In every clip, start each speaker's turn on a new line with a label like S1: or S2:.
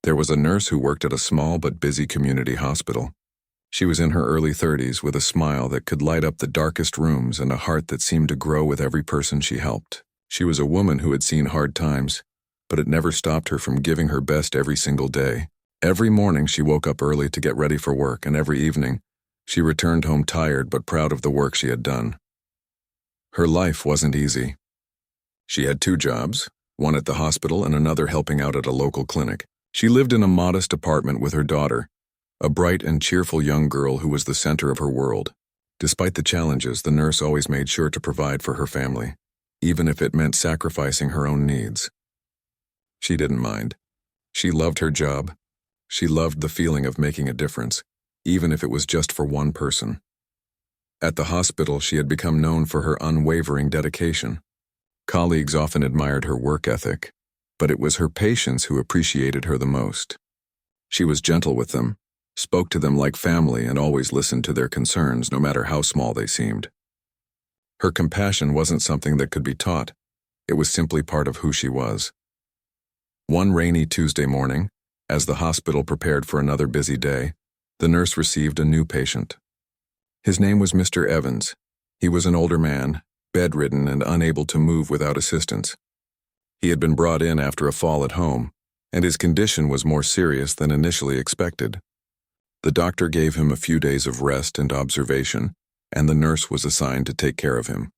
S1: There was a nurse who worked at a small but busy community hospital. She was in her early 30s with a smile that could light up the darkest rooms and a heart that seemed to grow with every person she helped. She was a woman who had seen hard times, but it never stopped her from giving her best every single day. Every morning she woke up early to get ready for work, and every evening she returned home tired but proud of the work she had done. Her life wasn't easy. She had 2 jobs, one at the hospital and another helping out at a local clinic. She lived in a modest apartment with her daughter, a bright and cheerful young girl who was the center of her world. Despite the challenges, the nurse always made sure to provide for her family, even if it meant sacrificing her own needs. She didn't mind. She loved her job. She loved the feeling of making a difference, even if it was just for one person. At the hospital, she had become known for her unwavering dedication. Colleagues often admired her work ethic, but it was her patients who appreciated her the most. She was gentle with them, spoke to them like family, and always listened to their concerns, no matter how small they seemed. Her compassion wasn't something that could be taught. It was simply part of who she was. One rainy Tuesday morning, as the hospital prepared for another busy day, the nurse received a new patient. His name was Mr. Evans. He was an older man, bedridden and unable to move without assistance. He had been brought in after a fall at home, and his condition was more serious than initially expected. The doctor gave him a few days of rest and observation, and the nurse was assigned to take care of him.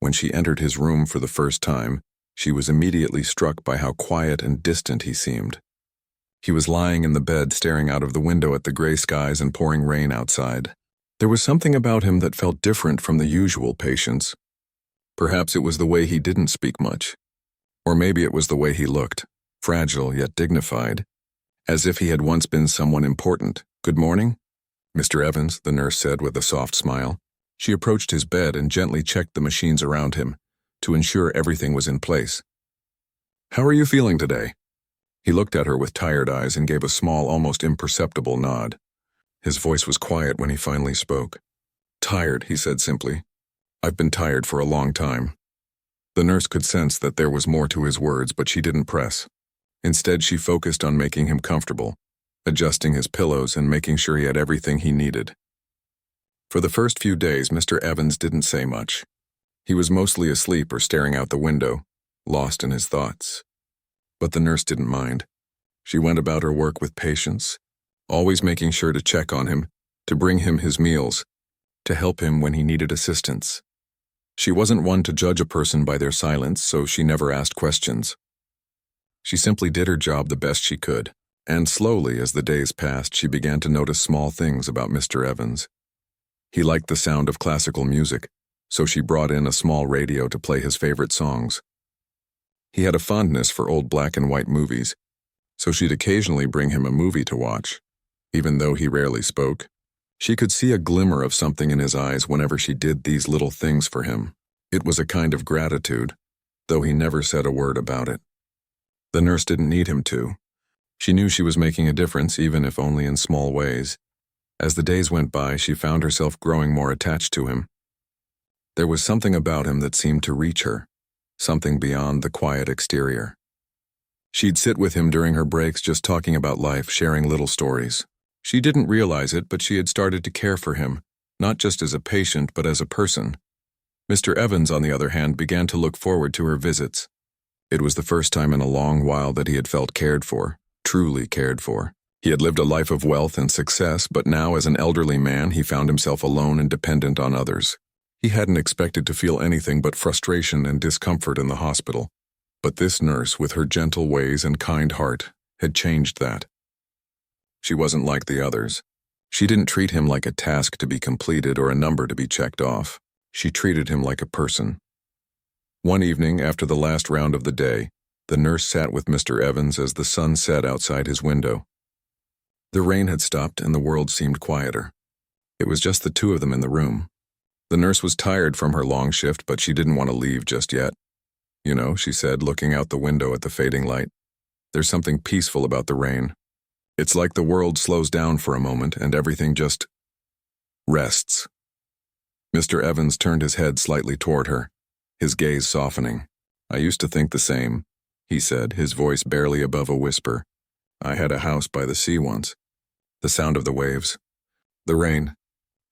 S1: When she entered his room for the first time, she was immediately struck by how quiet and distant he seemed. He was lying in the bed staring out of the window at the gray skies and pouring rain outside. There was something about him that felt different from the usual patients. Perhaps it was the way he didn't speak much. Or maybe it was the way he looked, fragile yet dignified, as if he had once been someone important. "Good morning, Mr. Evans," the nurse said with a soft smile. She approached his bed and gently checked the machines around him to ensure everything was in place. "How are you feeling today?" He looked at her with tired eyes and gave a small, almost imperceptible nod. His voice was quiet when he finally spoke. "Tired," he said simply. "I've been tired for a long time." The nurse could sense that there was more to his words, but she didn't press. Instead, she focused on making him comfortable, adjusting his pillows and making sure he had everything he needed. For the first few days, Mr. Evans didn't say much. He was mostly asleep or staring out the window, lost in his thoughts. But the nurse didn't mind. She went about her work with patience, always making sure to check on him, to bring him his meals, to help him when he needed assistance. She wasn't one to judge a person by their silence, so she never asked questions. She simply did her job the best she could, and slowly, as the days passed, she began to notice small things about Mr. Evans. He liked the sound of classical music, so she brought in a small radio to play his favorite songs. He had a fondness for old black and white movies, so she'd occasionally bring him a movie to watch. Even though he rarely spoke, she could see a glimmer of something in his eyes whenever she did these little things for him. It was a kind of gratitude, though he never said a word about it. The nurse didn't need him to. She knew she was making a difference, even if only in small ways. As the days went by, she found herself growing more attached to him. There was something about him that seemed to reach her, something beyond the quiet exterior. She'd sit with him during her breaks, just talking about life, sharing little stories. She didn't realize it, but she had started to care for him, not just as a patient, but as a person. Mr. Evans, on the other hand, began to look forward to her visits. It was the first time in a long while that he had felt cared for, truly cared for. He had lived a life of wealth and success, but now as an elderly man, he found himself alone and dependent on others. He hadn't expected to feel anything but frustration and discomfort in the hospital. But this nurse, with her gentle ways and kind heart, had changed that. She wasn't like the others. She didn't treat him like a task to be completed or a number to be checked off. She treated him like a person. One evening, after the last round of the day, the nurse sat with Mr. Evans as the sun set outside his window. The rain had stopped and the world seemed quieter. It was just the 2 of them in the room. The nurse was tired from her long shift, but she didn't want to leave just yet. "You know," she said, looking out the window at the fading light, "there's something peaceful about the rain. It's like the world slows down for a moment and everything just rests." Mr. Evans turned his head slightly toward her, his gaze softening. "I used to think the same," he said, his voice barely above a whisper. I had a house by the sea once. The sound of the waves. The rain.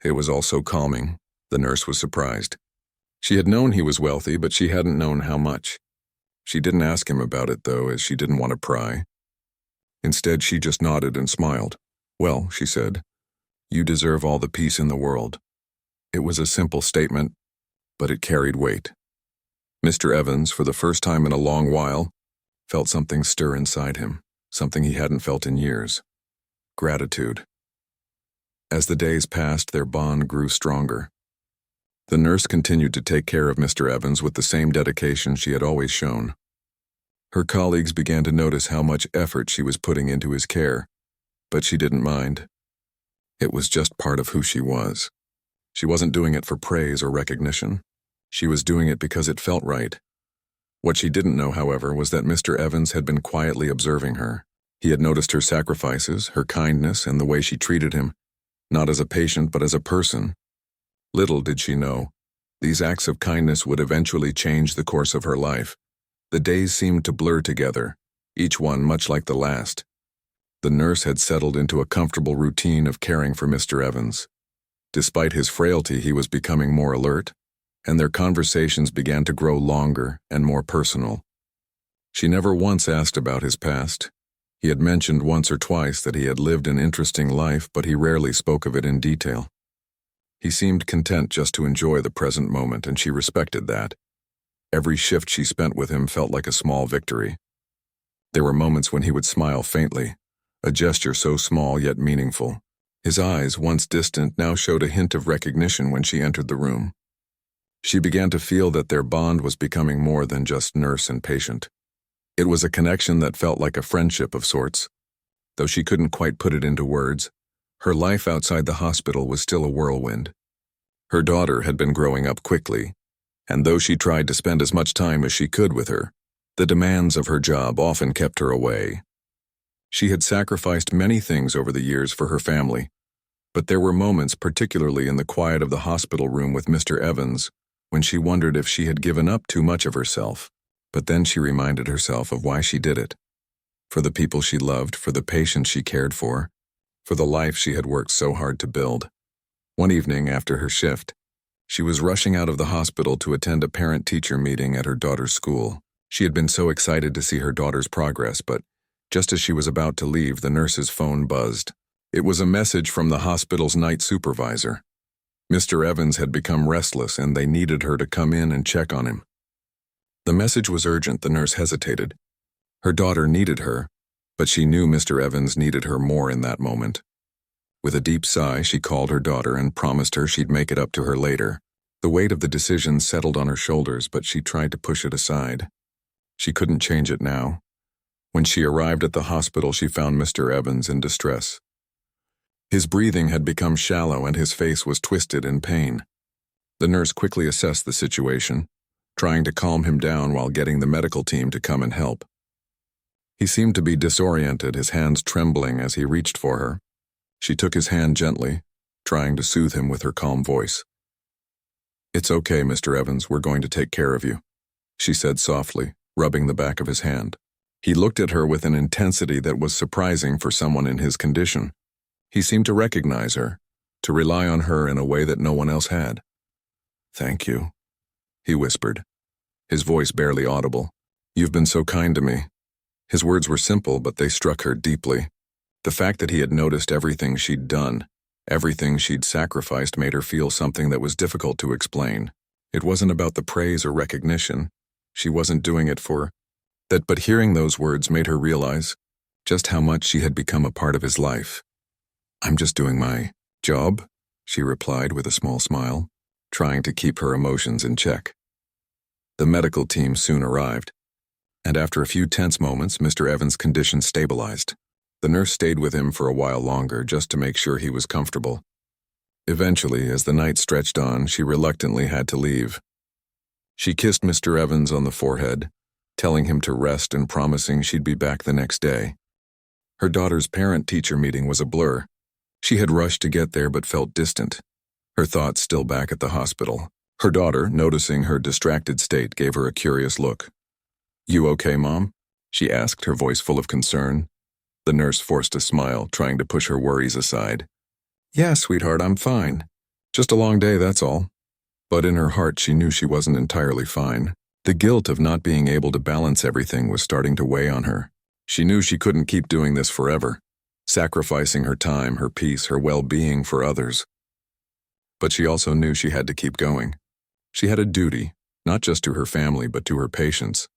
S1: It was all so calming. The nurse was surprised. She had known he was wealthy, but she hadn't known how much. She didn't ask him about it, though, as she didn't want to pry. Instead, she just nodded and smiled. "Well," she said, "you deserve all the peace in the world." It was a simple statement, but it carried weight. Mr. Evans, for the first time in a long while, felt something stir inside him, something he hadn't felt in years. Gratitude. As the days passed, their bond grew stronger. The nurse continued to take care of Mr. Evans with the same dedication she had always shown. Her colleagues began to notice how much effort she was putting into his care, but she didn't mind. It was just part of who she was. She wasn't doing it for praise or recognition. She was doing it because it felt right. What she didn't know, however, was that Mr. Evans had been quietly observing her. He had noticed her sacrifices, her kindness, and the way she treated him, not as a patient but as a person. Little did she know, these acts of kindness would eventually change the course of her life. The days seemed to blur together, each one much like the last. The nurse had settled into a comfortable routine of caring for Mr. Evans. Despite his frailty, he was becoming more alert, and their conversations began to grow longer and more personal. She never once asked about his past. He had mentioned once or twice that he had lived an interesting life, but he rarely spoke of it in detail. He seemed content just to enjoy the present moment, and she respected that. Every shift she spent with him felt like a small victory. There were moments when he would smile faintly, a gesture so small yet meaningful. His eyes, once distant, now showed a hint of recognition when she entered the room. She began to feel that their bond was becoming more than just nurse and patient. It was a connection that felt like a friendship of sorts. Though she couldn't quite put it into words, her life outside the hospital was still a whirlwind. Her daughter had been growing up quickly, and though she tried to spend as much time as she could with her, the demands of her job often kept her away. She had sacrificed many things over the years for her family, but there were moments, particularly in the quiet of the hospital room with Mr. Evans, when she wondered if she had given up too much of herself. But then she reminded herself of why she did it. For the people she loved, for the patients she cared for the life she had worked so hard to build. One evening after her shift, she was rushing out of the hospital to attend a parent-teacher meeting at her daughter's school. She had been so excited to see her daughter's progress, but just as she was about to leave, the nurse's phone buzzed. It was a message from the hospital's night supervisor. Mr. Evans had become restless, and they needed her to come in and check on him. The message was urgent. The nurse hesitated. Her daughter needed her, but she knew Mr. Evans needed her more in that moment. With a deep sigh, she called her daughter and promised her she'd make it up to her later. The weight of the decision settled on her shoulders, but she tried to push it aside. She couldn't change it now. When she arrived at the hospital, she found Mr. Evans in distress. His breathing had become shallow and his face was twisted in pain. The nurse quickly assessed the situation, trying to calm him down while getting the medical team to come and help. He seemed to be disoriented, his hands trembling as he reached for her. She took his hand gently, trying to soothe him with her calm voice. "It's okay, Mr. Evans, we're going to take care of you," she said softly, rubbing the back of his hand. He looked at her with an intensity that was surprising for someone in his condition. He seemed to recognize her, to rely on her in a way that no one else had. "Thank you," he whispered, his voice barely audible. "You've been so kind to me." His words were simple, but they struck her deeply. The fact that he had noticed everything she'd done, everything she'd sacrificed, made her feel something that was difficult to explain. It wasn't about the praise or recognition. She wasn't doing it for that, but hearing those words made her realize just how much she had become a part of his life. "I'm just doing my job," she replied with a small smile, trying to keep her emotions in check. The medical team soon arrived, and after a few tense moments, Mr. Evans' condition stabilized. The nurse stayed with him for a while longer just to make sure he was comfortable. Eventually, as the night stretched on, she reluctantly had to leave. She kissed Mr. Evans on the forehead, telling him to rest and promising she'd be back the next day. Her daughter's parent-teacher meeting was a blur. She had rushed to get there but felt distant, her thoughts still back at the hospital. Her daughter, noticing her distracted state, gave her a curious look. "You okay, Mom?" she asked, her voice full of concern. The nurse forced a smile, trying to push her worries aside. Yeah, sweetheart, I'm fine. Just a long day, that's all. But in her heart, she knew she wasn't entirely fine. The guilt of not being able to balance everything was starting to weigh on her. She knew she couldn't keep doing this forever, sacrificing her time, her peace, her well-being for others. But she also knew she had to keep going. She had a duty, not just to her family but to her patients.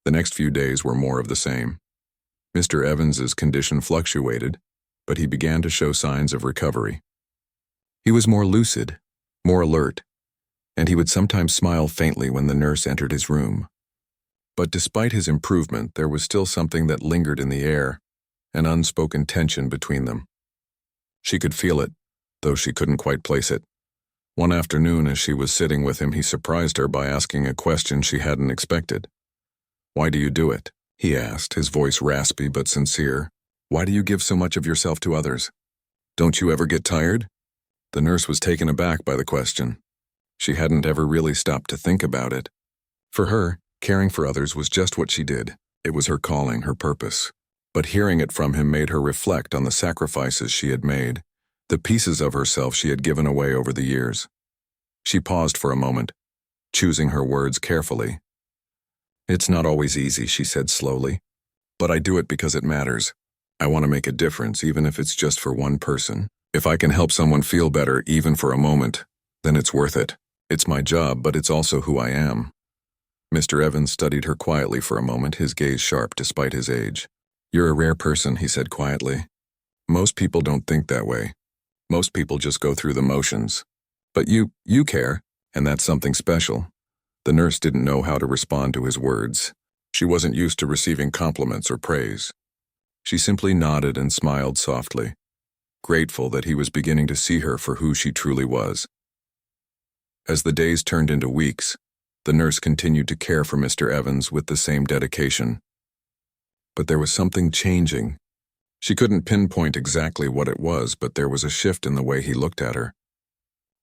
S1: The next few days were more of the same. Mr. Evans's condition fluctuated, but he began to show signs of recovery. He was more lucid, more alert, and he would sometimes smile faintly when the nurse entered his room. But despite his improvement, there was still something that lingered in the air, an unspoken tension between them. She could feel it, though she couldn't quite place it. One afternoon, as she was sitting with him, he surprised her by asking a question she hadn't expected. "Why do you do it?" he asked, his voice raspy but sincere. "Why do you give so much of yourself to others? Don't you ever get tired?" The nurse was taken aback by the question. She hadn't ever really stopped to think about it. For her, caring for others was just what she did. It was her calling, her purpose. But hearing it from him made her reflect on the sacrifices she had made, the pieces of herself she had given away over the years. She paused for a moment, choosing her words carefully. "It's not always easy," she said slowly, "but I do it because it matters. I want to make a difference, even if it's just for one person. If I can help someone feel better, even for a moment, then it's worth it. It's my job, but it's also who I am." Mr. Evans studied her quietly for a moment, his gaze sharp despite his age. "You're a rare person," he said quietly. "Most people don't think that way. Most people just go through the motions. But you care, and that's something special." The nurse didn't know how to respond to his words. She wasn't used to receiving compliments or praise. She simply nodded and smiled softly, grateful that he was beginning to see her for who she truly was. As the days turned into weeks, the nurse continued to care for Mr. Evans with the same dedication. But there was something changing. She couldn't pinpoint exactly what it was, but there was a shift in the way he looked at her.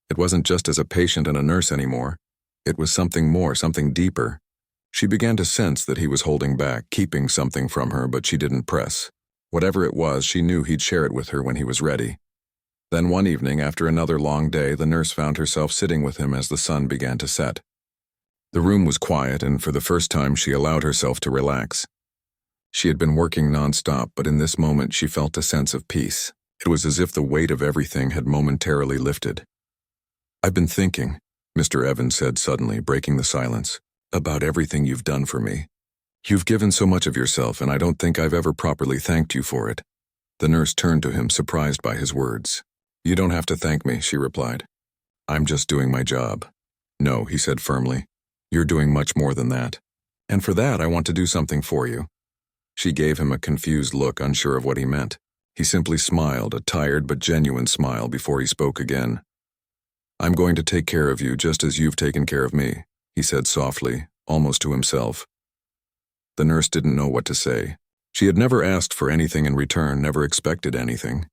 S1: It wasn't just as a patient and a nurse anymore. It was something more, something deeper. She began to sense that he was holding back, keeping something from her, but she didn't press. Whatever it was, she knew he'd share it with her when he was ready. Then one evening, after another long day, the nurse found herself sitting with him as the sun began to set. The room was quiet, and for the first time she allowed herself to relax. She had been working nonstop, but in this moment she felt a sense of peace. It was as if the weight of everything had momentarily lifted. "I've been thinking," Mr. Evans said suddenly, breaking the silence, "about everything you've done for me. You've given so much of yourself, and I don't think I've ever properly thanked you for it." The nurse turned to him, surprised by his words. "You don't have to thank me," she replied. "I'm just doing my job." "No," he said firmly. "You're doing much more than that. And for that, I want to do something for you." She gave him a confused look, unsure of what he meant. He simply smiled, a tired but genuine smile, before he spoke again. "I'm going to take care of you just as you've taken care of me," he said softly, almost to himself. The nurse didn't know what to say. She had never asked for anything in return, never expected anything.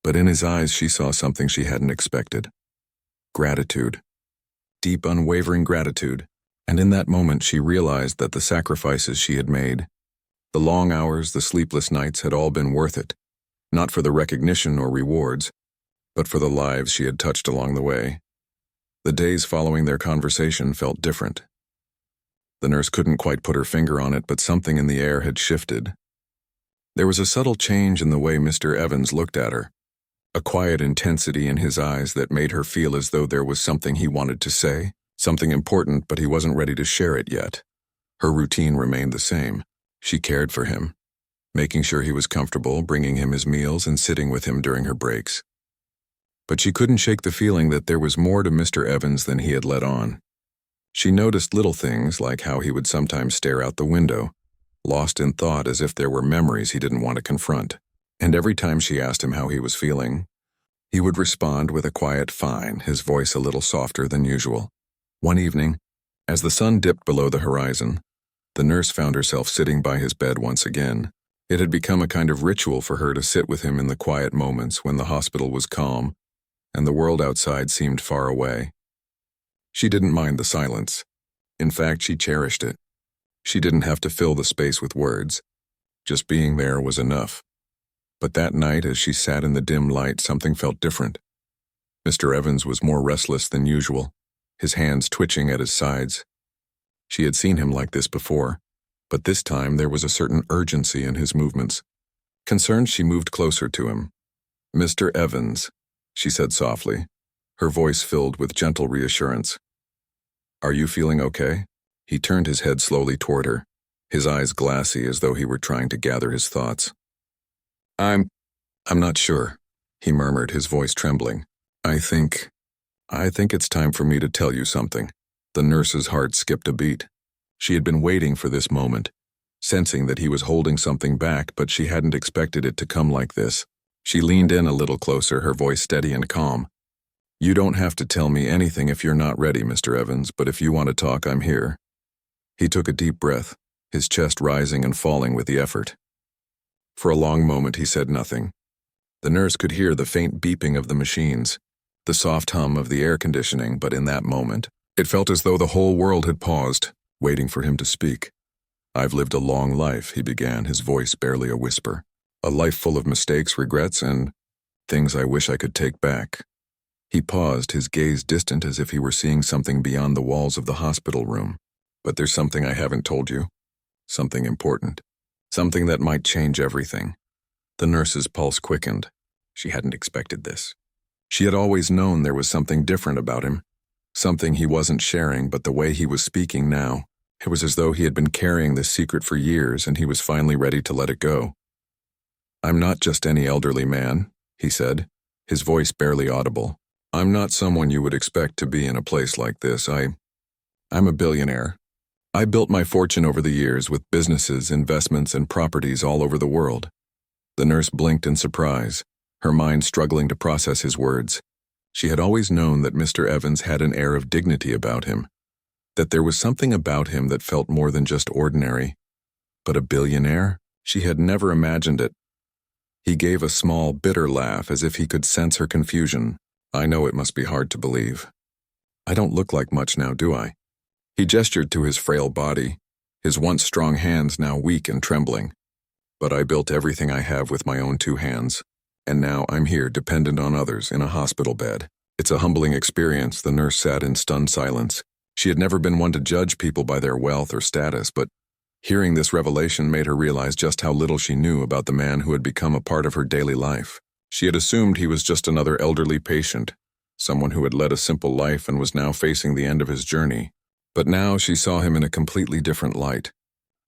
S1: But in his eyes she saw something she hadn't expected. Gratitude. Deep, unwavering gratitude. And in that moment she realized that the sacrifices she had made, the long hours, the sleepless nights, had all been worth it. Not for the recognition or rewards, but for the lives she had touched along the way. The days following their conversation felt different. The nurse couldn't quite put her finger on it, but something in the air had shifted. There was a subtle change in the way Mr. Evans looked at her, a quiet intensity in his eyes that made her feel as though there was something he wanted to say, something important, but he wasn't ready to share it yet. Her routine remained the same. She cared for him, making sure he was comfortable, bringing him his meals, and sitting with him during her breaks. But she couldn't shake the feeling that there was more to Mr. Evans than he had let on. She noticed little things, like how he would sometimes stare out the window, lost in thought, as if there were memories he didn't want to confront. And every time she asked him how he was feeling, he would respond with a quiet "fine," his voice a little softer than usual. One evening, as the sun dipped below the horizon, the nurse found herself sitting by his bed once again. It had become a kind of ritual for her to sit with him in the quiet moments when the hospital was calm and the world outside seemed far away. She didn't mind the silence. In fact, she cherished it. She didn't have to fill the space with words. Just being there was enough. But that night, as she sat in the dim light, something felt different. Mr. Evans was more restless than usual, his hands twitching at his sides. She had seen him like this before, but this time there was a certain urgency in his movements. Concerned, she moved closer to him. "Mr. Evans," she said softly, her voice filled with gentle reassurance. "Are you feeling okay?" He turned his head slowly toward her, his eyes glassy as though he were trying to gather his thoughts. I'm not sure," he murmured, his voice trembling. I think it's time for me to tell you something." The nurse's heart skipped a beat. She had been waiting for this moment, sensing that he was holding something back, but she hadn't expected it to come like this. She leaned in a little closer, her voice steady and calm. "You don't have to tell me anything if you're not ready, Mr. Evans, but if you want to talk, I'm here." He took a deep breath, his chest rising and falling with the effort. For a long moment he said nothing. The nurse could hear the faint beeping of the machines, the soft hum of the air conditioning, but in that moment, it felt as though the whole world had paused, waiting for him to speak. "I've lived a long life," he began, his voice barely a whisper. "A life full of mistakes, regrets, and things I wish I could take back." He paused, his gaze distant as if he were seeing something beyond the walls of the hospital room. "But there's something I haven't told you. Something important. Something that might change everything." The nurse's pulse quickened. She hadn't expected this. She had always known there was something different about him, something he wasn't sharing, but the way he was speaking now, it was as though he had been carrying this secret for years and he was finally ready to let it go. "I'm not just any elderly man," he said, his voice barely audible. "I'm not someone you would expect to be in a place like this. I'm a billionaire. I built my fortune over the years with businesses, investments, and properties all over the world." The nurse blinked in surprise, her mind struggling to process his words. She had always known that Mr. Evans had an air of dignity about him, that there was something about him that felt more than just ordinary. But a billionaire? She had never imagined it. He gave a small, bitter laugh as if he could sense her confusion. "I know it must be hard to believe. I don't look like much now, do I?" He gestured to his frail body, his once strong hands now weak and trembling. "But I built everything I have with my own 2 hands. And now I'm here, dependent on others, in a hospital bed. It's a humbling experience." The nurse sat in stunned silence. She had never been one to judge people by their wealth or status, but hearing this revelation made her realize just how little she knew about the man who had become a part of her daily life. She had assumed he was just another elderly patient, someone who had led a simple life and was now facing the end of his journey. But now she saw him in a completely different light.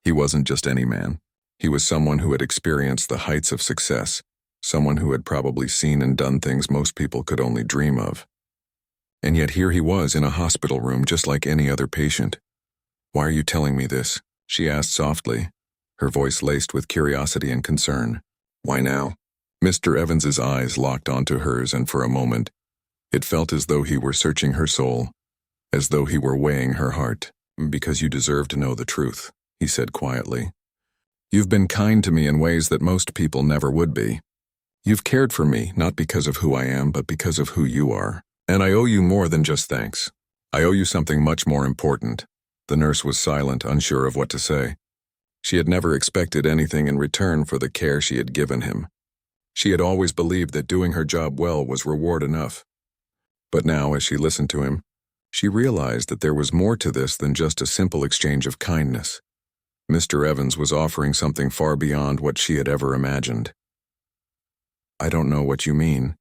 S1: He wasn't just any man. He was someone who had experienced the heights of success, someone who had probably seen and done things most people could only dream of. And yet here he was in a hospital room just like any other patient. "Why are you telling me this?" she asked softly, her voice laced with curiosity and concern. "Why now?" Mr. Evans's eyes locked onto hers, and for a moment, it felt as though he were searching her soul, as though he were weighing her heart. "Because you deserve to know the truth," he said quietly. "You've been kind to me in ways that most people never would be. You've cared for me, not because of who I am, but because of who you are. And I owe you more than just thanks. I owe you something much more important." The nurse was silent, unsure of what to say. She had never expected anything in return for the care she had given him. She had always believed that doing her job well was reward enough. But now, as she listened to him, she realized that there was more to this than just a simple exchange of kindness. Mr. Evans was offering something far beyond what she had ever imagined. "I don't know what you mean,"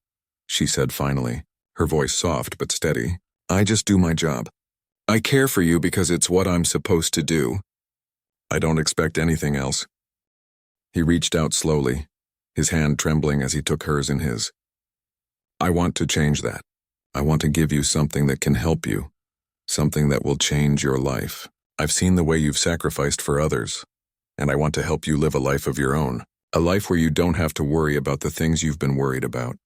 S1: she said finally, her voice soft but steady. "I just do my job. I care for you because it's what I'm supposed to do. I don't expect anything else." He reached out slowly, his hand trembling as he took hers in his. "I want to change that. I want to give you something that can help you, something that will change your life. I've seen the way you've sacrificed for others, and I want to help you live a life of your own. A life where you don't have to worry about the things you've been worried about."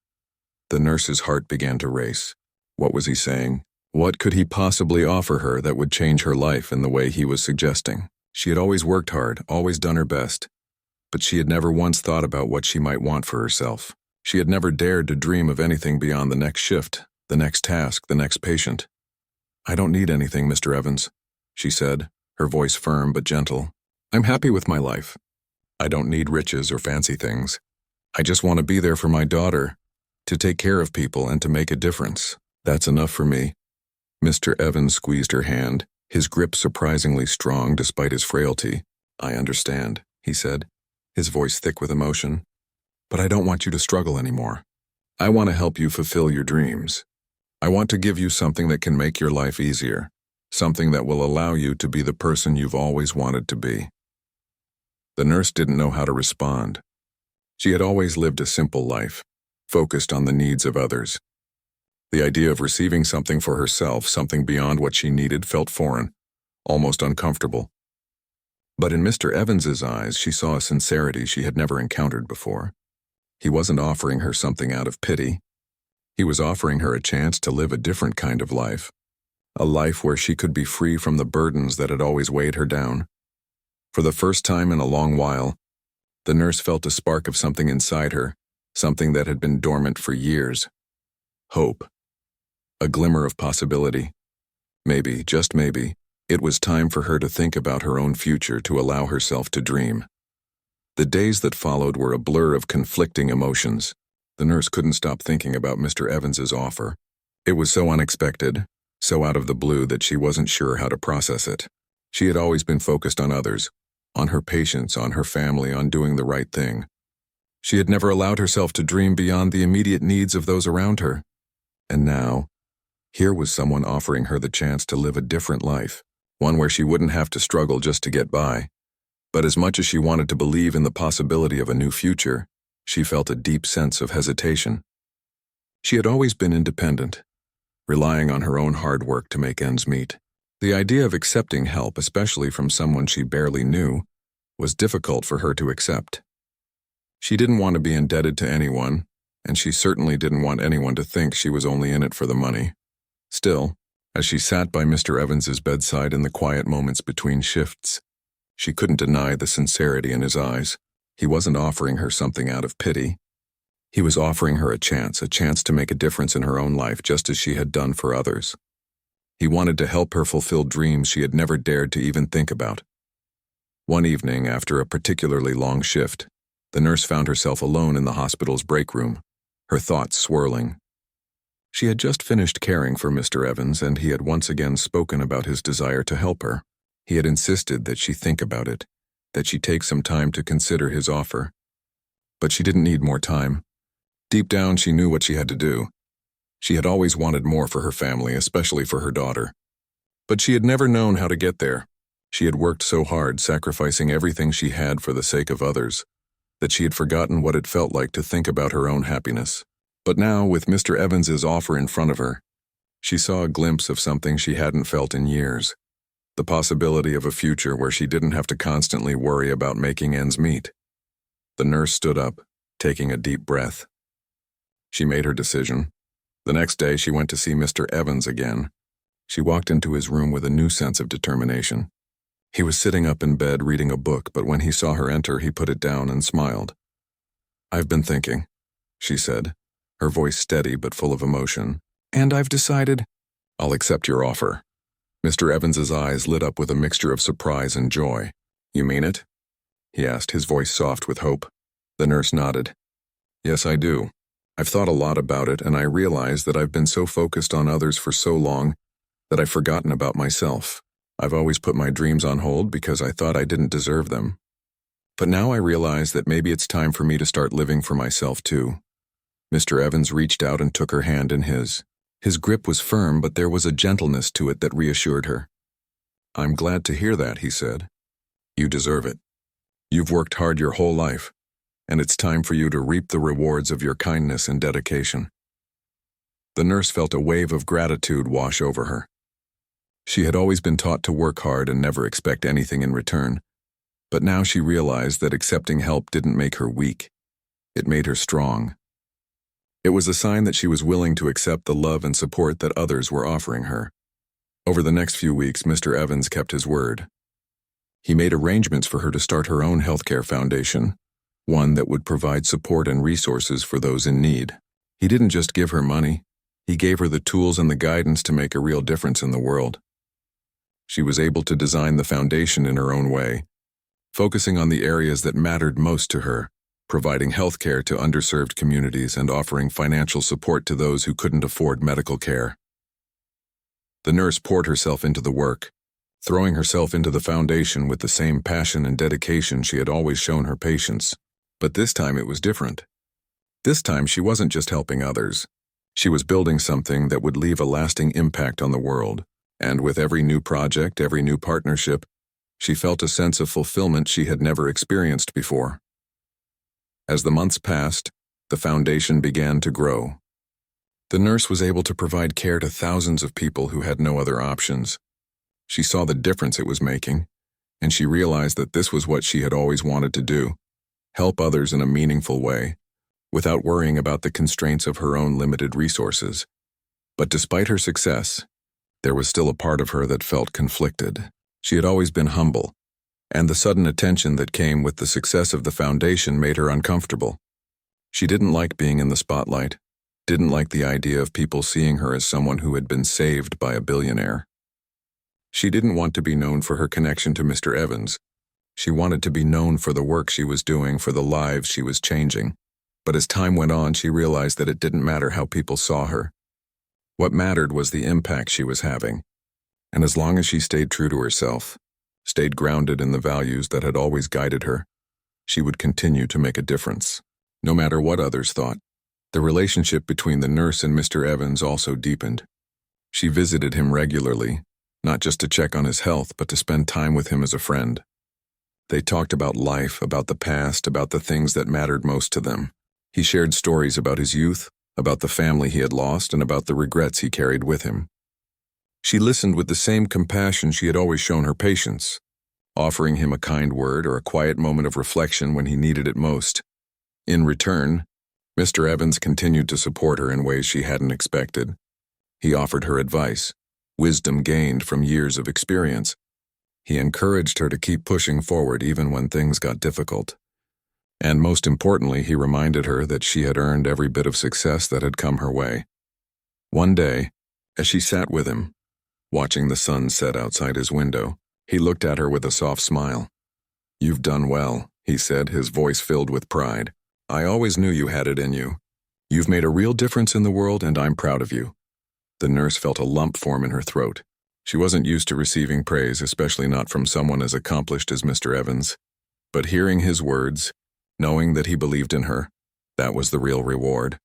S1: The nurse's heart began to race. What was he saying? What could he possibly offer her that would change her life in the way he was suggesting? She had always worked hard, always done her best, but she had never once thought about what she might want for herself. She had never dared to dream of anything beyond the next shift, the next task, the next patient. "I don't need anything, Mr. Evans," she said, her voice firm but gentle. "I'm happy with my life. I don't need riches or fancy things. I just want to be there for my daughter, to take care of people and to make a difference. That's enough for me." Mr. Evans squeezed her hand, his grip surprisingly strong despite his frailty. "I understand," he said, his voice thick with emotion. "But I don't want you to struggle anymore. I want to help you fulfill your dreams. I want to give you something that can make your life easier, something that will allow you to be the person you've always wanted to be." The nurse didn't know how to respond. She had always lived a simple life, focused on the needs of others. The idea of receiving something for herself, something beyond what she needed, felt foreign, almost uncomfortable. But in Mr. Evans's eyes, she saw a sincerity she had never encountered before. He wasn't offering her something out of pity. He was offering her a chance to live a different kind of life, a life where she could be free from the burdens that had always weighed her down. For the first time in a long while, the nurse felt a spark of something inside her, something that had been dormant for years. Hope. A glimmer of possibility. Maybe, just maybe, it was time for her to think about her own future, to allow herself to dream. The days that followed were a blur of conflicting emotions. The nurse couldn't stop thinking about Mr. Evans's offer. It was so unexpected, so out of the blue that she wasn't sure how to process it. She had always been focused on others, on her patients, on her family, on doing the right thing. She had never allowed herself to dream beyond the immediate needs of those around her. And now, here was someone offering her the chance to live a different life, one where she wouldn't have to struggle just to get by. But as much as she wanted to believe in the possibility of a new future, she felt a deep sense of hesitation. She had always been independent, relying on her own hard work to make ends meet. The idea of accepting help, especially from someone she barely knew, was difficult for her to accept. She didn't want to be indebted to anyone, and she certainly didn't want anyone to think she was only in it for the money. Still, as she sat by Mr. Evans's bedside in the quiet moments between shifts, she couldn't deny the sincerity in his eyes. He wasn't offering her something out of pity. He was offering her a chance to make a difference in her own life, just as she had done for others. He wanted to help her fulfill dreams she had never dared to even think about. One evening, after a particularly long shift, the nurse found herself alone in the hospital's break room, her thoughts swirling. She had just finished caring for Mr. Evans, and he had once again spoken about his desire to help her. He had insisted that she think about it, that she take some time to consider his offer. But she didn't need more time. Deep down, she knew what she had to do. She had always wanted more for her family, especially for her daughter. But she had never known how to get there. She had worked so hard, sacrificing everything she had for the sake of others, that she had forgotten what it felt like to think about her own happiness. But now, with Mr. Evans's offer in front of her, she saw a glimpse of something she hadn't felt in years. The possibility of a future where she didn't have to constantly worry about making ends meet. The nurse stood up, taking a deep breath. She made her decision. The next day, she went to see Mr. Evans again. She walked into his room with a new sense of determination. He was sitting up in bed reading a book, but when he saw her enter, he put it down and smiled. "I've been thinking," she said, her voice steady but full of emotion. "And I've decided I'll accept your offer." Mr. Evans's eyes lit up with a mixture of surprise and joy. "You mean it?" he asked, his voice soft with hope. The nurse nodded. "Yes, I do. I've thought a lot about it, and I realize that I've been so focused on others for so long that I've forgotten about myself. I've always put my dreams on hold because I thought I didn't deserve them. But now I realize that maybe it's time for me to start living for myself too." Mr. Evans reached out and took her hand in his. His grip was firm, but there was a gentleness to it that reassured her. "I'm glad to hear that," he said. "You deserve it. You've worked hard your whole life, and it's time for you to reap the rewards of your kindness and dedication." The nurse felt a wave of gratitude wash over her. She had always been taught to work hard and never expect anything in return, but now she realized that accepting help didn't make her weak. It made her strong. It was a sign that she was willing to accept the love and support that others were offering her. Over the next few weeks, Mr. Evans kept his word. He made arrangements for her to start her own healthcare foundation, one that would provide support and resources for those in need. He didn't just give her money, he gave her the tools and the guidance to make a real difference in the world. She was able to design the foundation in her own way, focusing on the areas that mattered most to her: providing health care to underserved communities and offering financial support to those who couldn't afford medical care. The nurse poured herself into the work, throwing herself into the foundation with the same passion and dedication she had always shown her patients. But this time it was different. This time she wasn't just helping others. She was building something that would leave a lasting impact on the world. And with every new project, every new partnership, she felt a sense of fulfillment she had never experienced before. As the months passed, the foundation began to grow. The nurse was able to provide care to thousands of people who had no other options. She saw the difference it was making, and she realized that this was what she had always wanted to do: help others in a meaningful way, without worrying about the constraints of her own limited resources. But despite her success, there was still a part of her that felt conflicted. She had always been humble, and the sudden attention that came with the success of the foundation made her uncomfortable. She didn't like being in the spotlight, didn't like the idea of people seeing her as someone who had been saved by a billionaire. She didn't want to be known for her connection to Mr. Evans. She wanted to be known for the work she was doing, for the lives she was changing. But as time went on, she realized that it didn't matter how people saw her. What mattered was the impact she was having. And as long as she stayed true to herself, stayed grounded in the values that had always guided her, she would continue to make a difference. No matter what others thought, the relationship between the nurse and Mr. Evans also deepened. She visited him regularly, not just to check on his health, but to spend time with him as a friend. They talked about life, about the past, about the things that mattered most to them. He shared stories about his youth, about the family he had lost, and about the regrets he carried with him. She listened with the same compassion she had always shown her patients, offering him a kind word or a quiet moment of reflection when he needed it most. In return, Mr. Evans continued to support her in ways she hadn't expected. He offered her advice, wisdom gained from years of experience. He encouraged her to keep pushing forward even when things got difficult. And most importantly, he reminded her that she had earned every bit of success that had come her way. One day, as she sat with him, watching the sun set outside his window, he looked at her with a soft smile. "You've done well," he said, his voice filled with pride. "I always knew you had it in you. You've made a real difference in the world, and I'm proud of you." The nurse felt a lump form in her throat. She wasn't used to receiving praise, especially not from someone as accomplished as Mr. Evans. But hearing his words, knowing that he believed in her, that was the real reward.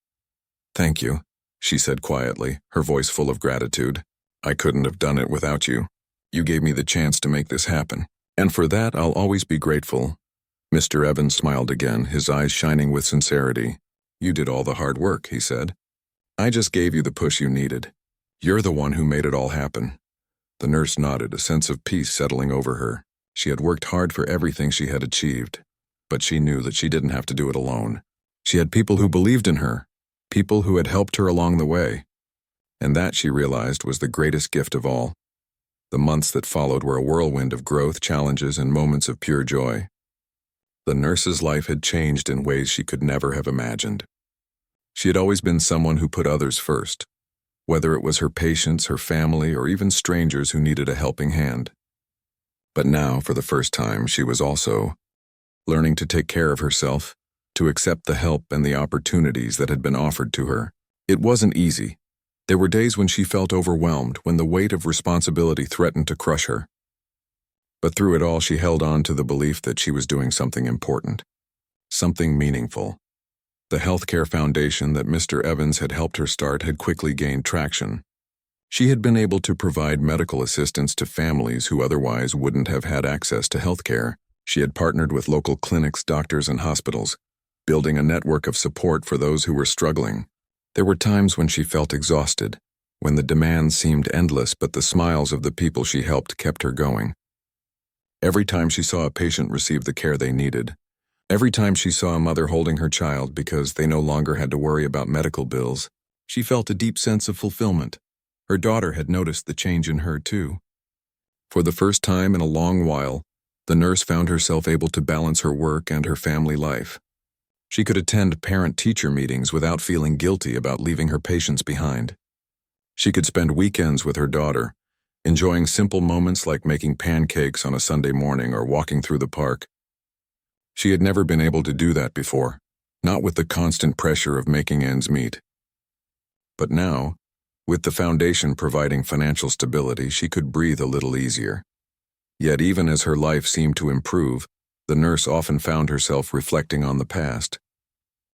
S1: "Thank you," she said quietly, her voice full of gratitude. "I couldn't have done it without you. You gave me the chance to make this happen. And for that, I'll always be grateful." Mr. Evans smiled again, his eyes shining with sincerity. "You did all the hard work," he said. "I just gave you the push you needed. You're the one who made it all happen." The nurse nodded, a sense of peace settling over her. She had worked hard for everything she had achieved, but she knew that she didn't have to do it alone. She had people who believed in her, people who had helped her along the way. And that, she realized, was the greatest gift of all. The months that followed were a whirlwind of growth, challenges, and moments of pure joy. The nurse's life had changed in ways she could never have imagined. She had always been someone who put others first, whether it was her patients, her family, or even strangers who needed a helping hand. But now, for the first time, she was also learning to take care of herself, to accept the help and the opportunities that had been offered to her. It wasn't easy. There were days when she felt overwhelmed, when the weight of responsibility threatened to crush her. But through it all, she held on to the belief that she was doing something important, something meaningful. The healthcare foundation that Mr. Evans had helped her start had quickly gained traction. She had been able to provide medical assistance to families who otherwise wouldn't have had access to healthcare. She had partnered with local clinics, doctors, and hospitals, building a network of support for those who were struggling. There were times when she felt exhausted, when the demands seemed endless, but the smiles of the people she helped kept her going. Every time she saw a patient receive the care they needed, every time she saw a mother holding her child because they no longer had to worry about medical bills, she felt a deep sense of fulfillment. Her daughter had noticed the change in her, too. For the first time in a long while, the nurse found herself able to balance her work and her family life. She could attend parent-teacher meetings without feeling guilty about leaving her patients behind. She could spend weekends with her daughter, enjoying simple moments like making pancakes on a Sunday morning or walking through the park. She had never been able to do that before, not with the constant pressure of making ends meet. But now, with the foundation providing financial stability, she could breathe a little easier. Yet even as her life seemed to improve, the nurse often found herself reflecting on the past.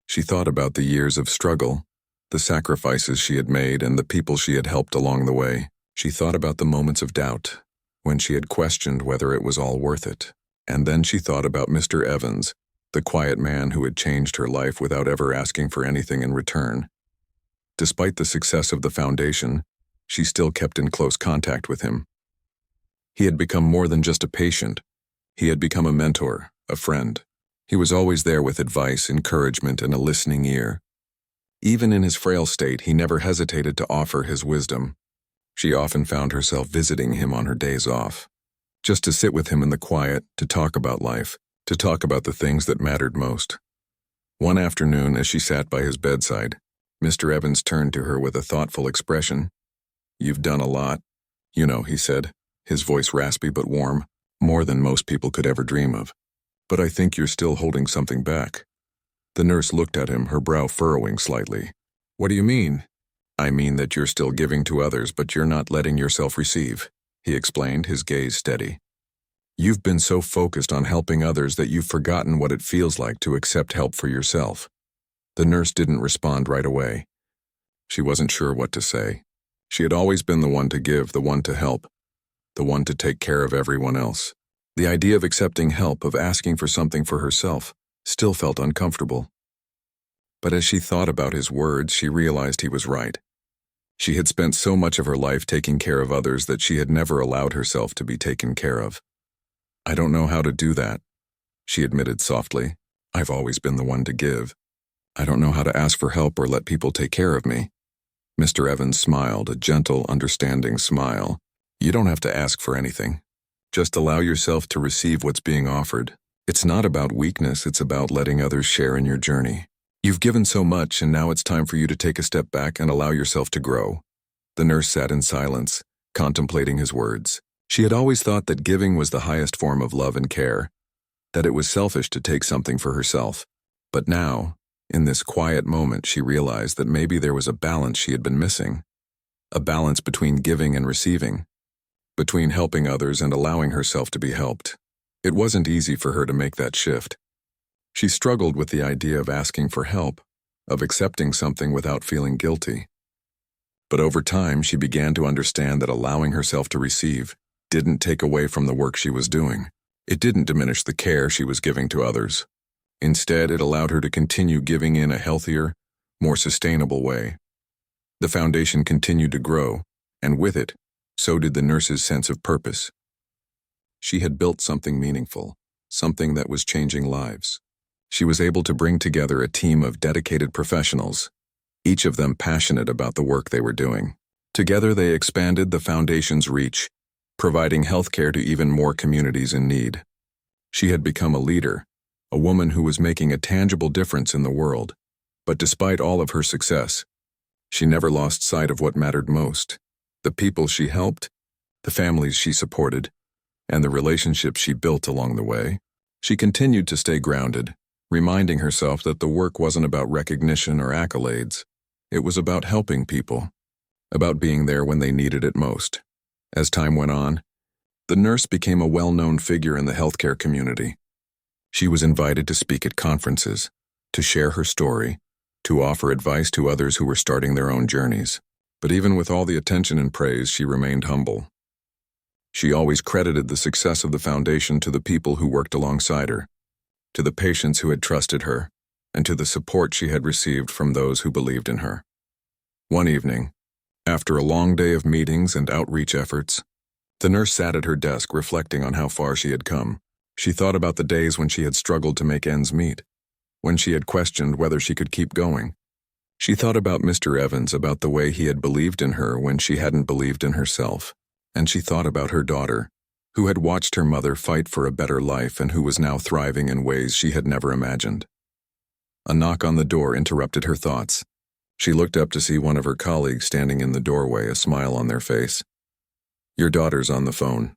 S1: She thought about the years of struggle, the sacrifices she had made, and the people she had helped along the way. She thought about the moments of doubt, when she had questioned whether it was all worth it. And then she thought about Mr. Evans, the quiet man who had changed her life without ever asking for anything in return. Despite the success of the foundation, she still kept in close contact with him. He had become more than just a patient. He had become a mentor, a friend. He was always there with advice, encouragement, and a listening ear. Even in his frail state, he never hesitated to offer his wisdom. She often found herself visiting him on her days off, just to sit with him in the quiet, to talk about life, to talk about the things that mattered most. One afternoon, as she sat by his bedside, Mr. Evans turned to her with a thoughtful expression. "You've done a lot, you know," he said, his voice raspy but warm, more than most people could ever dream of. "But I think you're still holding something back." The nurse looked at him, her brow furrowing slightly. "What do you mean?" "I mean that you're still giving to others, but you're not letting yourself receive," he explained, his gaze steady. "You've been so focused on helping others that you've forgotten what it feels like to accept help for yourself." The nurse didn't respond right away. She wasn't sure what to say. She had always been the one to give, the one to help, the one to take care of everyone else. The idea of accepting help, of asking for something for herself, still felt uncomfortable. But as she thought about his words, she realized he was right. She had spent so much of her life taking care of others that she had never allowed herself to be taken care of. "I don't know how to do that," she admitted softly. "I've always been the one to give. I don't know how to ask for help or let people take care of me." Mr. Evans smiled, a gentle, understanding smile. "You don't have to ask for anything. Just allow yourself to receive what's being offered. It's not about weakness, it's about letting others share in your journey. You've given so much, and now it's time for you to take a step back and allow yourself to grow." The nurse sat in silence, contemplating his words. She had always thought that giving was the highest form of love and care, that it was selfish to take something for herself. But now, in this quiet moment, she realized that maybe there was a balance she had been missing. A balance between giving and receiving, between helping others and allowing herself to be helped. It wasn't easy for her to make that shift. She struggled with the idea of asking for help, of accepting something without feeling guilty. But over time, she began to understand that allowing herself to receive didn't take away from the work she was doing. It didn't diminish the care she was giving to others. Instead, it allowed her to continue giving in a healthier, more sustainable way. The foundation continued to grow, and with it, so did the nurse's sense of purpose. She had built something meaningful, something that was changing lives. She was able to bring together a team of dedicated professionals, each of them passionate about the work they were doing. Together, they expanded the foundation's reach, providing healthcare to even more communities in need. She had become a leader, a woman who was making a tangible difference in the world. But despite all of her success, she never lost sight of what mattered most: the people she helped, the families she supported, and the relationships she built along the way. She continued to stay grounded, reminding herself that the work wasn't about recognition or accolades. It was about helping people, about being there when they needed it most. As time went on, the nurse became a well-known figure in the healthcare community. She was invited to speak at conferences, to share her story, to offer advice to others who were starting their own journeys. But even with all the attention and praise, she remained humble. She always credited the success of the foundation to the people who worked alongside her, to the patients who had trusted her, and to the support she had received from those who believed in her. One evening, after a long day of meetings and outreach efforts, the nurse sat at her desk reflecting on how far she had come. She thought about the days when she had struggled to make ends meet, when she had questioned whether she could keep going. She thought about Mr. Evans, about the way he had believed in her when she hadn't believed in herself. And she thought about her daughter, who had watched her mother fight for a better life and who was now thriving in ways she had never imagined. A knock on the door interrupted her thoughts. She looked up to see one of her colleagues standing in the doorway, a smile on their face. "Your daughter's on the phone,"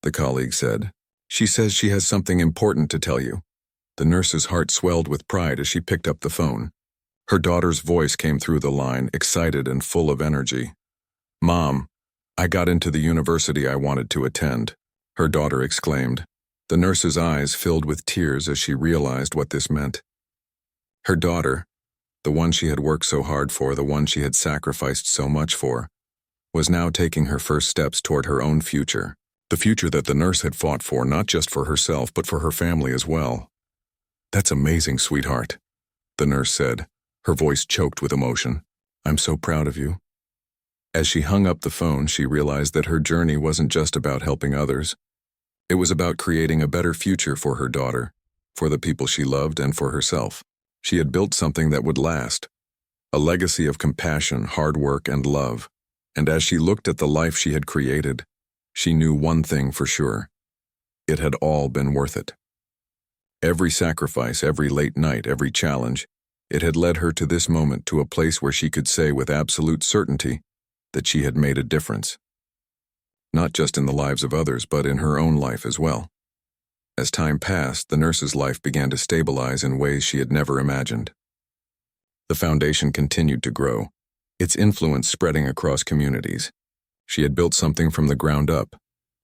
S1: the colleague said. "She says she has something important to tell you." The nurse's heart swelled with pride as she picked up the phone. Her daughter's voice came through the line, excited and full of energy. "Mom, I got into the university I wanted to attend," her daughter exclaimed. The nurse's eyes filled with tears as she realized what this meant. Her daughter, the one she had worked so hard for, the one she had sacrificed so much for, was now taking her first steps toward her own future. The future that the nurse had fought for, not just for herself, but for her family as well. "That's amazing, sweetheart," the nurse said, her voice choked with emotion. "I'm so proud of you." As she hung up the phone, she realized that her journey wasn't just about helping others. It was about creating a better future for her daughter, for the people she loved, and for herself. She had built something that would last, a legacy of compassion, hard work, and love. And as she looked at the life she had created, she knew one thing for sure. It had all been worth it. Every sacrifice, every late night, every challenge, it had led her to this moment, to a place where she could say with absolute certainty that she had made a difference. Not just in the lives of others, but in her own life as well. As time passed, the nurse's life began to stabilize in ways she had never imagined. The foundation continued to grow, its influence spreading across communities. She had built something from the ground up,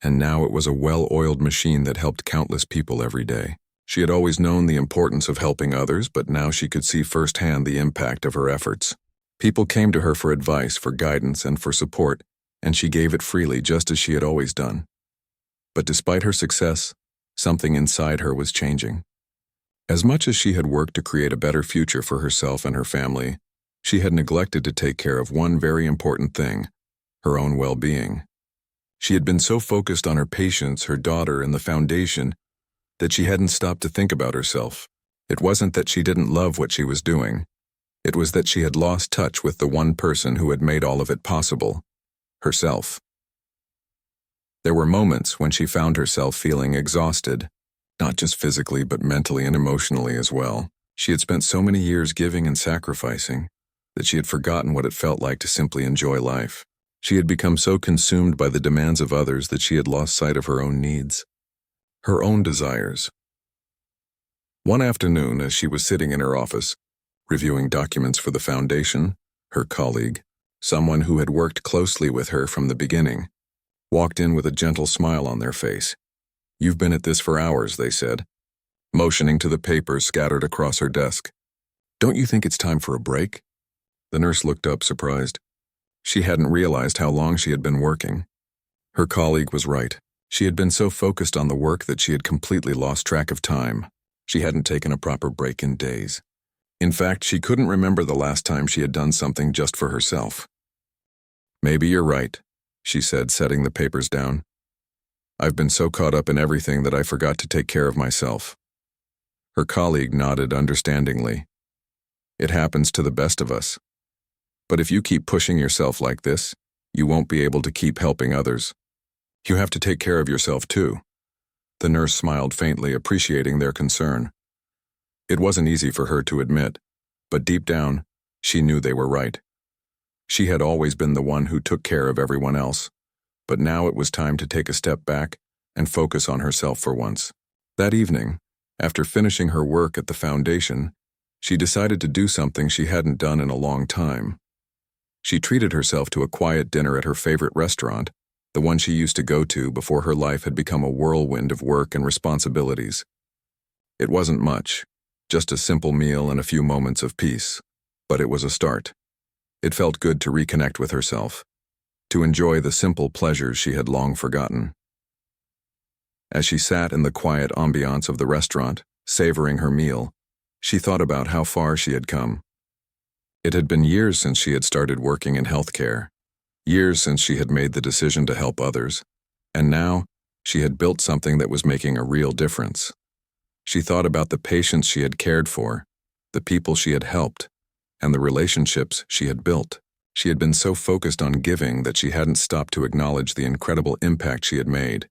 S1: and now it was a well-oiled machine that helped countless people every day. She had always known the importance of helping others, but now she could see firsthand the impact of her efforts. People came to her for advice, for guidance, and for support, and she gave it freely, just as she had always done. But despite her success, something inside her was changing. As much as she had worked to create a better future for herself and her family, she had neglected to take care of one very important thing: her own well-being. She had been so focused on her patients, her daughter, and the foundation that she hadn't stopped to think about herself. It wasn't that she didn't love what she was doing. It was that she had lost touch with the one person who had made all of it possible: herself. There were moments when she found herself feeling exhausted, not just physically but mentally and emotionally as well. She had spent so many years giving and sacrificing that she had forgotten what it felt like to simply enjoy life. She had become so consumed by the demands of others that she had lost sight of her own needs, her own desires. One afternoon, as she was sitting in her office, reviewing documents for the foundation, her colleague, someone who had worked closely with her from the beginning, walked in with a gentle smile on their face. "You've been at this for hours," they said, motioning to the papers scattered across her desk. "Don't you think it's time for a break?" The nurse looked up, surprised. She hadn't realized how long she had been working. Her colleague was right. She had been so focused on the work that she had completely lost track of time. She hadn't taken a proper break in days. In fact, she couldn't remember the last time she had done something just for herself. "Maybe you're right," she said, setting the papers down. "I've been so caught up in everything that I forgot to take care of myself." Her colleague nodded understandingly. "It happens to the best of us. But if you keep pushing yourself like this, you won't be able to keep helping others. You have to take care of yourself too." The nurse smiled faintly, appreciating their concern. It wasn't easy for her to admit, but deep down, she knew they were right. She had always been the one who took care of everyone else, but now it was time to take a step back and focus on herself for once. That evening, after finishing her work at the foundation, she decided to do something she hadn't done in a long time. She treated herself to a quiet dinner at her favorite restaurant, the one she used to go to before her life had become a whirlwind of work and responsibilities. It wasn't much, just a simple meal and a few moments of peace, but it was a start. It felt good to reconnect with herself, to enjoy the simple pleasures she had long forgotten. As she sat in the quiet ambiance of the restaurant, savoring her meal, she thought about how far she had come. It had been years since she had started working in healthcare, years since she had made the decision to help others, and now she had built something that was making a real difference. She thought about the patients she had cared for, the people she had helped, and the relationships she had built. She had been so focused on giving that she hadn't stopped to acknowledge the incredible impact she had made.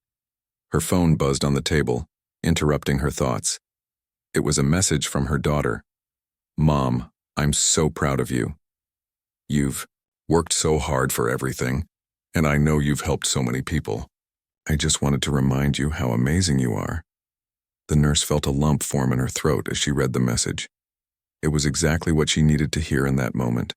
S1: Her phone buzzed on the table, interrupting her thoughts. It was a message from her daughter. "Mom, I'm so proud of you. You've worked so hard for everything, and I know you've helped so many people. I just wanted to remind you how amazing you are." The nurse felt a lump form in her throat as she read the message. It was exactly what she needed to hear in that moment.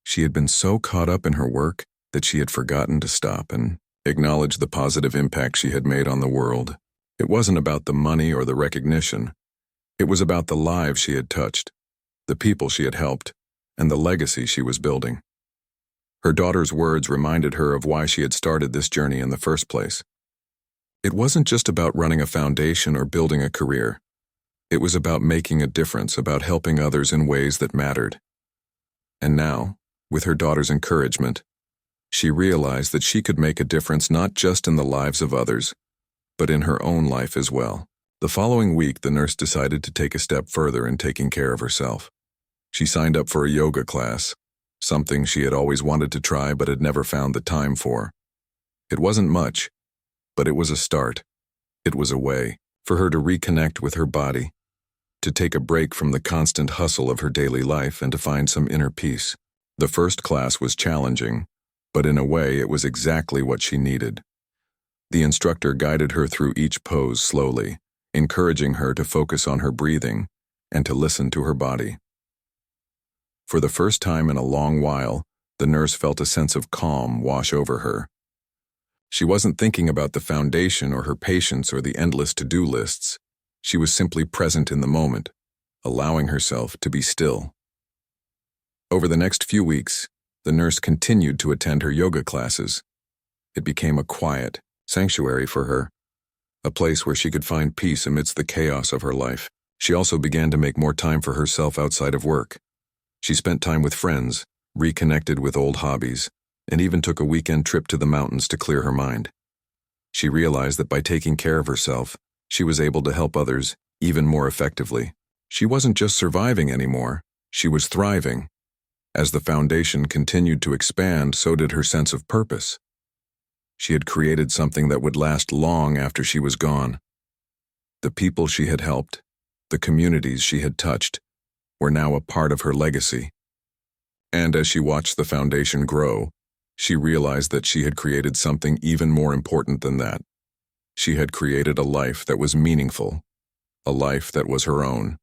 S1: She had been so caught up in her work that she had forgotten to stop and acknowledge the positive impact she had made on the world. It wasn't about the money or the recognition. It was about the lives she had touched, the people she had helped, and the legacy she was building. Her daughter's words reminded her of why she had started this journey in the first place. It wasn't just about running a foundation or building a career. It was about making a difference, about helping others in ways that mattered. And now, with her daughter's encouragement, she realized that she could make a difference not just in the lives of others, but in her own life as well. The following week, the nurse decided to take a step further in taking care of herself. She signed up for a yoga class, something she had always wanted to try but had never found the time for. It wasn't much, but it was a start. It was a way for her to reconnect with her body, to take a break from the constant hustle of her daily life and to find some inner peace. The first class was challenging, but in a way it was exactly what she needed. The instructor guided her through each pose slowly, encouraging her to focus on her breathing and to listen to her body. For the first time in a long while, the nurse felt a sense of calm wash over her. She wasn't thinking about the foundation or her patients or the endless to-do lists. She was simply present in the moment, allowing herself to be still. Over the next few weeks, the nurse continued to attend her yoga classes. It became a quiet sanctuary for her, a place where she could find peace amidst the chaos of her life. She also began to make more time for herself outside of work. She spent time with friends, reconnected with old hobbies, and even took a weekend trip to the mountains to clear her mind. She realized that by taking care of herself, she was able to help others even more effectively. She wasn't just surviving anymore, she was thriving. As the foundation continued to expand, so did her sense of purpose. She had created something that would last long after she was gone. The people she had helped, the communities she had touched, were now a part of her legacy. And as she watched the foundation grow, she realized that she had created something even more important than that. She had created a life that was meaningful, a life that was her own.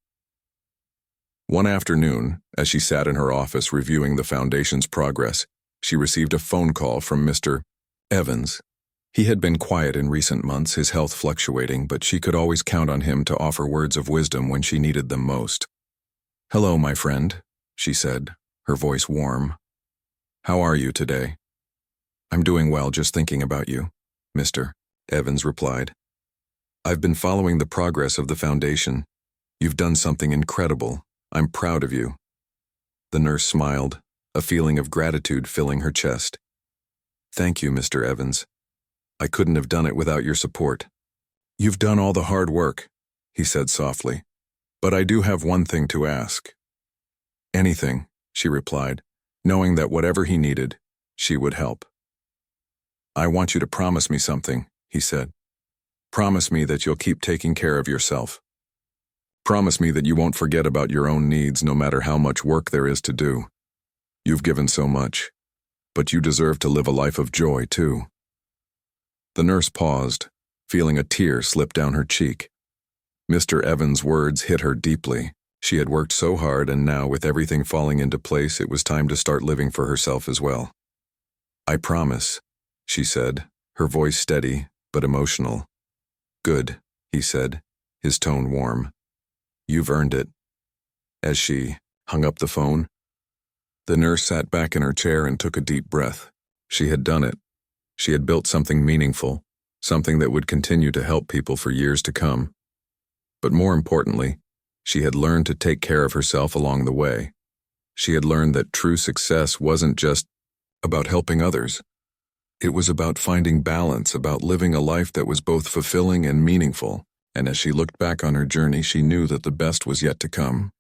S1: One afternoon, as she sat in her office reviewing the foundation's progress, she received a phone call from Mr. Evans. He had been quiet in recent months, his health fluctuating, but she could always count on him to offer words of wisdom when she needed them most. "Hello, my friend," she said, her voice warm. "How are you today?" "I'm doing well, just thinking about you," Mr. Evans replied. "I've been following the progress of the foundation. You've done something incredible. I'm proud of you." The nurse smiled, a feeling of gratitude filling her chest. "Thank you, Mr. Evans. I couldn't have done it without your support." "You've done all the hard work," he said softly. "But I do have one thing to ask." "Anything," she replied, knowing that whatever he needed, she would help. "I want you to promise me something," he said. "Promise me that you'll keep taking care of yourself. Promise me that you won't forget about your own needs no matter how much work there is to do. You've given so much, but you deserve to live a life of joy, too." The nurse paused, feeling a tear slip down her cheek. Mr. Evans' words hit her deeply. She had worked so hard, and now, with everything falling into place, it was time to start living for herself as well. "I promise," she said, her voice steady but emotional. "Good," he said, his tone warm. "You've earned it." As she hung up the phone, the nurse sat back in her chair and took a deep breath. She had done it. She had built something meaningful, something that would continue to help people for years to come. But more importantly, she had learned to take care of herself along the way. She had learned that true success wasn't just about helping others. It was about finding balance, about living a life that was both fulfilling and meaningful. And as she looked back on her journey, she knew that the best was yet to come.